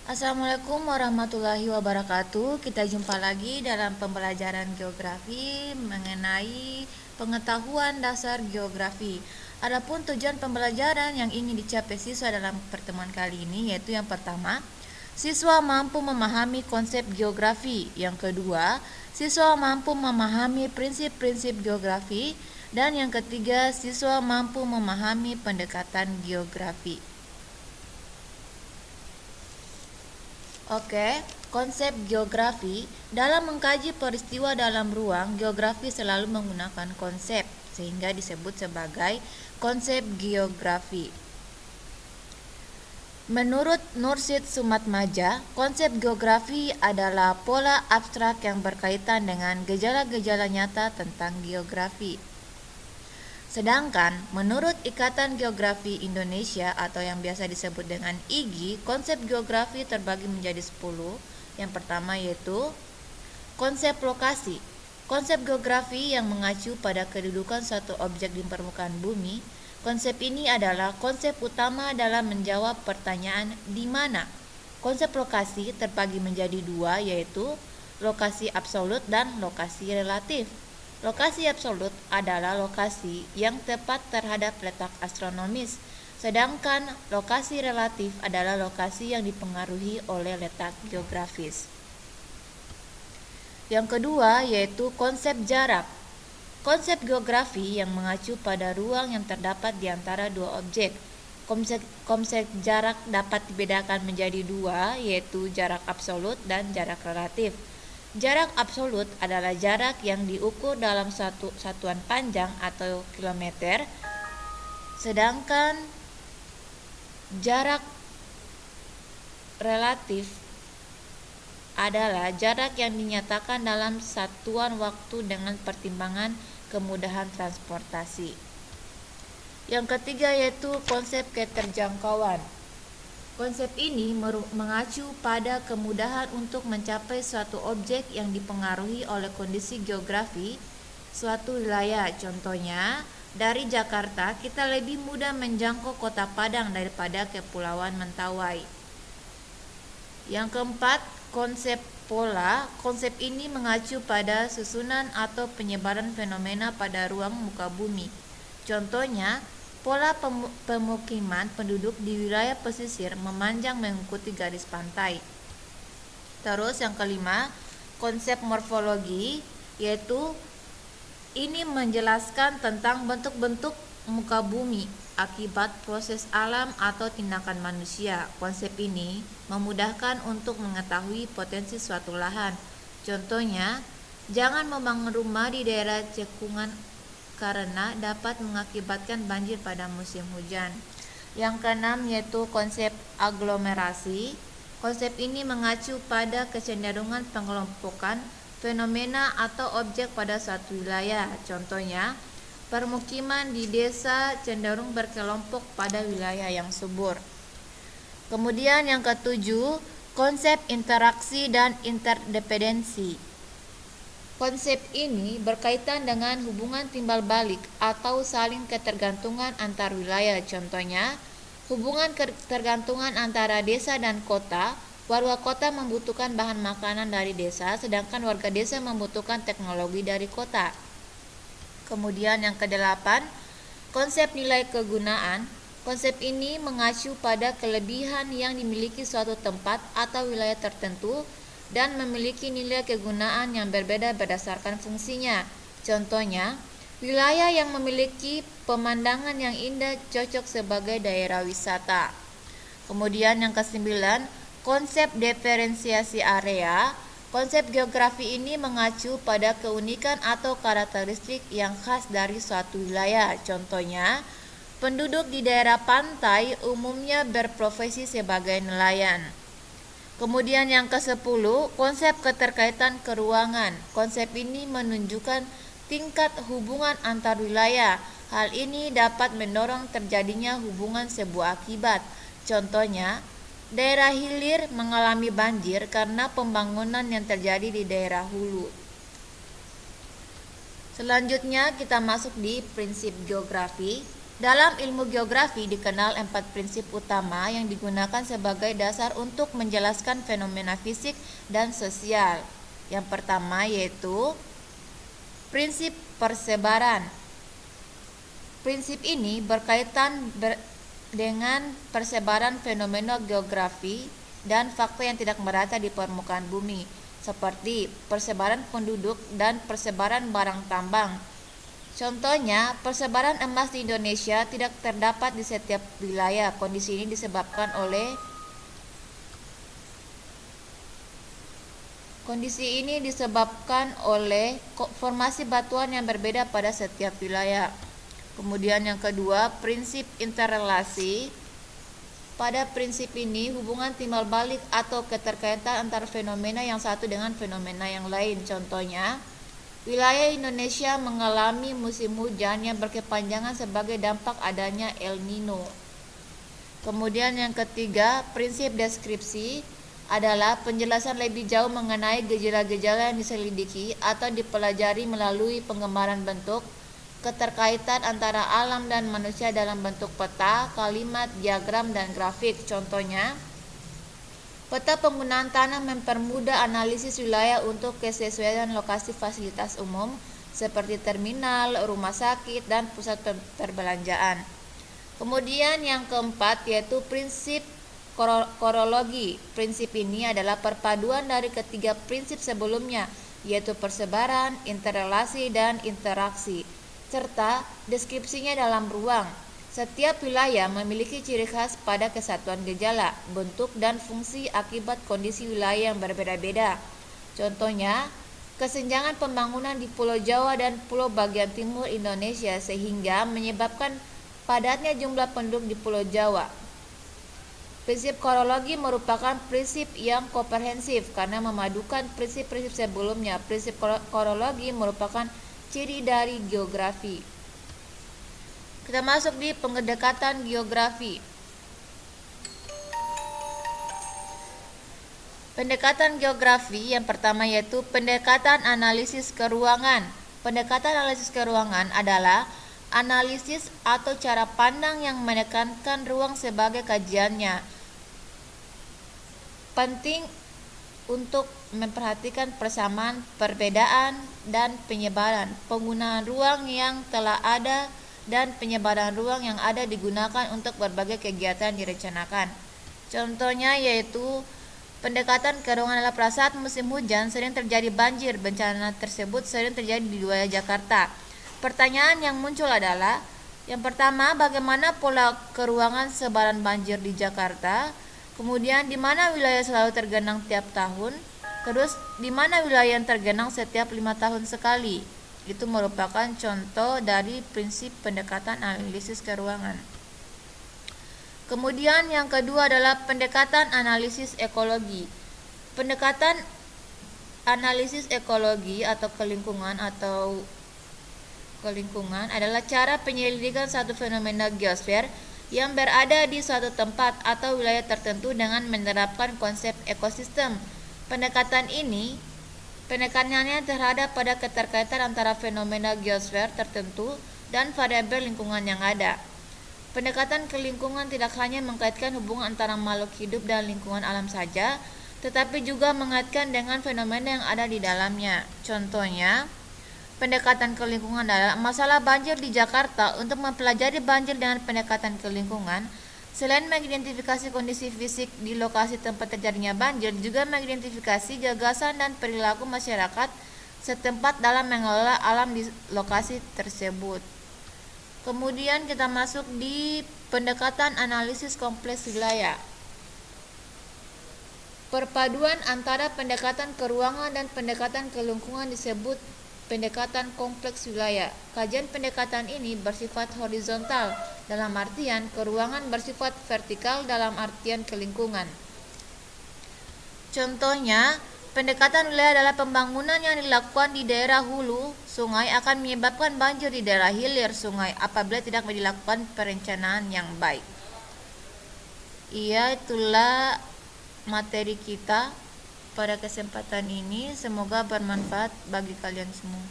Assalamualaikum warahmatullahi wabarakatuh. Kita jumpa lagi dalam pembelajaran geografi mengenai pengetahuan dasar geografi. Adapun tujuan pembelajaran yang ingin dicapai siswa dalam pertemuan kali ini yaitu yang pertama, siswa mampu memahami konsep geografi. Yang kedua, siswa mampu memahami prinsip-prinsip geografi. Dan yang ketiga, siswa mampu memahami pendekatan geografi. Oke, konsep geografi. Dalam mengkaji peristiwa dalam ruang, geografi selalu menggunakan konsep, sehingga disebut sebagai konsep geografi. Menurut Nursid Sumatmaja, konsep geografi adalah pola abstrak yang berkaitan dengan gejala-gejala nyata tentang geografi. Sedangkan menurut Ikatan Geografi Indonesia atau yang biasa disebut dengan IGI, konsep geografi terbagi menjadi 10. Yang pertama yaitu konsep lokasi. Konsep geografi yang mengacu pada kedudukan suatu objek di permukaan bumi. Konsep ini adalah konsep utama dalam menjawab pertanyaan di mana. Konsep lokasi terbagi menjadi dua, yaitu lokasi absolut dan lokasi relatif. Lokasi absolut adalah lokasi yang tepat terhadap letak astronomis, sedangkan lokasi relatif adalah lokasi yang dipengaruhi oleh letak geografis. Yang kedua yaitu konsep jarak. Konsep geografi yang mengacu pada ruang yang terdapat di antara dua objek. Konsep jarak dapat dibedakan menjadi dua, yaitu jarak absolut dan jarak relatif. Jarak absolut adalah jarak yang diukur dalam satu satuan panjang atau kilometer, sedangkan jarak relatif adalah jarak yang dinyatakan dalam satuan waktu dengan pertimbangan kemudahan transportasi. Yang ketiga yaitu konsep keterjangkauan. Konsep ini mengacu pada kemudahan untuk mencapai suatu objek yang dipengaruhi oleh kondisi geografi suatu wilayah. Contohnya, dari Jakarta kita lebih mudah menjangkau Kota Padang daripada Kepulauan Mentawai. Yang keempat, konsep pola. Konsep ini mengacu pada susunan atau penyebaran fenomena pada ruang muka bumi. Contohnya, pola pemukiman penduduk di wilayah pesisir memanjang mengikuti garis pantai. Terus yang kelima, konsep morfologi, yaitu ini menjelaskan tentang bentuk-bentuk muka bumi akibat proses alam atau tindakan manusia. Konsep ini memudahkan untuk mengetahui potensi suatu lahan. Contohnya, jangan membangun rumah di daerah cekungan karena dapat mengakibatkan banjir pada musim hujan. Yang keenam yaitu konsep aglomerasi. Konsep ini mengacu pada kecenderungan pengelompokan fenomena atau objek pada suatu wilayah. Contohnya, permukiman di desa cenderung berkelompok pada wilayah yang subur. Kemudian yang ketujuh, konsep interaksi dan interdependensi. Konsep ini berkaitan dengan hubungan timbal balik atau saling ketergantungan antar wilayah. Contohnya, hubungan ketergantungan antara desa dan kota. Warga kota membutuhkan bahan makanan dari desa, sedangkan warga desa membutuhkan teknologi dari kota. Kemudian yang kedelapan, konsep nilai kegunaan. Konsep ini mengacu pada kelebihan yang dimiliki suatu tempat atau wilayah tertentu dan memiliki nilai kegunaan yang berbeda berdasarkan fungsinya. Contohnya, wilayah yang memiliki pemandangan yang indah cocok sebagai daerah wisata. Kemudian yang kesembilan, konsep diferensiasi area. Konsep geografi ini mengacu pada keunikan atau karakteristik yang khas dari suatu wilayah. Contohnya, penduduk di daerah pantai umumnya berprofesi sebagai nelayan. Kemudian yang ke-10, konsep keterkaitan keruangan. Konsep ini menunjukkan tingkat hubungan antar wilayah. Hal ini dapat mendorong terjadinya hubungan sebuah akibat. Contohnya, daerah hilir mengalami banjir karena pembangunan yang terjadi di daerah hulu. Selanjutnya kita masuk di prinsip geografi. Dalam ilmu geografi dikenal 4 prinsip utama yang digunakan sebagai dasar untuk menjelaskan fenomena fisik dan sosial. Yang pertama yaitu prinsip persebaran. Prinsip ini berkaitan dengan persebaran fenomena geografi dan fakta yang tidak merata di permukaan bumi, seperti persebaran penduduk dan persebaran barang tambang. Contohnya, persebaran emas di Indonesia tidak terdapat di setiap wilayah. Kondisi ini disebabkan oleh formasi batuan yang berbeda pada setiap wilayah. Kemudian yang kedua, prinsip interrelasi. Pada prinsip ini, hubungan timbal balik atau keterkaitan antara fenomena yang satu dengan fenomena yang lain. Contohnya, wilayah Indonesia mengalami musim hujan yang berkepanjangan sebagai dampak adanya El Nino. Kemudian yang ketiga, prinsip deskripsi adalah penjelasan lebih jauh mengenai gejala-gejala yang diselidiki atau dipelajari melalui pengembaraan bentuk, keterkaitan antara alam dan manusia dalam bentuk peta, kalimat, diagram, dan grafik. Contohnya, peta penggunaan tanah mempermudah analisis wilayah untuk kesesuaian lokasi fasilitas umum seperti terminal, rumah sakit, dan pusat perbelanjaan. Kemudian yang keempat yaitu prinsip korologi. Prinsip ini adalah perpaduan dari ketiga prinsip sebelumnya, yaitu persebaran, interrelasi, dan interaksi, serta deskripsinya dalam ruang. Setiap wilayah memiliki ciri khas pada kesatuan gejala, bentuk, dan fungsi akibat kondisi wilayah yang berbeda-beda. Contohnya, kesenjangan pembangunan di Pulau Jawa dan Pulau bagian timur Indonesia sehingga menyebabkan padatnya jumlah penduduk di Pulau Jawa. Prinsip korologi merupakan prinsip yang komprehensif karena memadukan prinsip-prinsip sebelumnya. Prinsip korologi merupakan ciri dari geografi. Kita masuk di pendekatan geografi. Pendekatan geografi yang pertama yaitu pendekatan analisis keruangan. Pendekatan analisis keruangan adalah analisis atau cara pandang yang menekankan ruang sebagai kajiannya. Penting untuk memperhatikan persamaan, perbedaan, dan penyebaran, penggunaan ruang yang telah ada dan penyebaran ruang yang ada digunakan untuk berbagai kegiatan direncanakan. Contohnya yaitu pendekatan keruangan adalah pada saat musim hujan sering terjadi banjir. Bencana tersebut sering terjadi di wilayah Jakarta. Pertanyaan yang muncul adalah, yang pertama, bagaimana pola keruangan sebaran banjir di Jakarta? Kemudian, di mana wilayah selalu tergenang tiap tahun? Terus, di mana wilayah yang tergenang setiap 5 tahun sekali? Itu merupakan contoh dari prinsip pendekatan analisis keruangan. Kemudian yang kedua adalah pendekatan analisis ekologi. Pendekatan analisis ekologi atau kelingkungan adalah cara penyelidikan satu fenomena geosfer yang berada di suatu tempat atau wilayah tertentu dengan menerapkan konsep ekosistem. Penekanannya terhadap pada keterkaitan antara fenomena geosfer tertentu dan variabel lingkungan yang ada. Pendekatan ke lingkungan tidak hanya mengkaitkan hubungan antara makhluk hidup dan lingkungan alam saja, tetapi juga mengaitkan dengan fenomena yang ada di dalamnya. Contohnya, pendekatan ke lingkungan adalah masalah banjir di Jakarta. Untuk mempelajari banjir dengan pendekatan ke lingkungan, selain mengidentifikasi kondisi fisik di lokasi tempat terjadinya banjir, juga mengidentifikasi gagasan dan perilaku masyarakat setempat dalam mengelola alam di lokasi tersebut. Kemudian kita masuk di pendekatan analisis kompleks wilayah. Perpaduan antara pendekatan keruangan dan pendekatan ke lingkungan disebut pendekatan kompleks wilayah. Kajian pendekatan ini bersifat horizontal, dalam artian keruangan bersifat vertikal dalam artian kelingkungan. Contohnya, pendekatan wilayah adalah pembangunan yang dilakukan di daerah hulu sungai akan menyebabkan banjir di daerah hilir sungai apabila tidak dilakukan perencanaan yang baik. Itulah materi kita pada kesempatan ini. Semoga bermanfaat bagi kalian semua.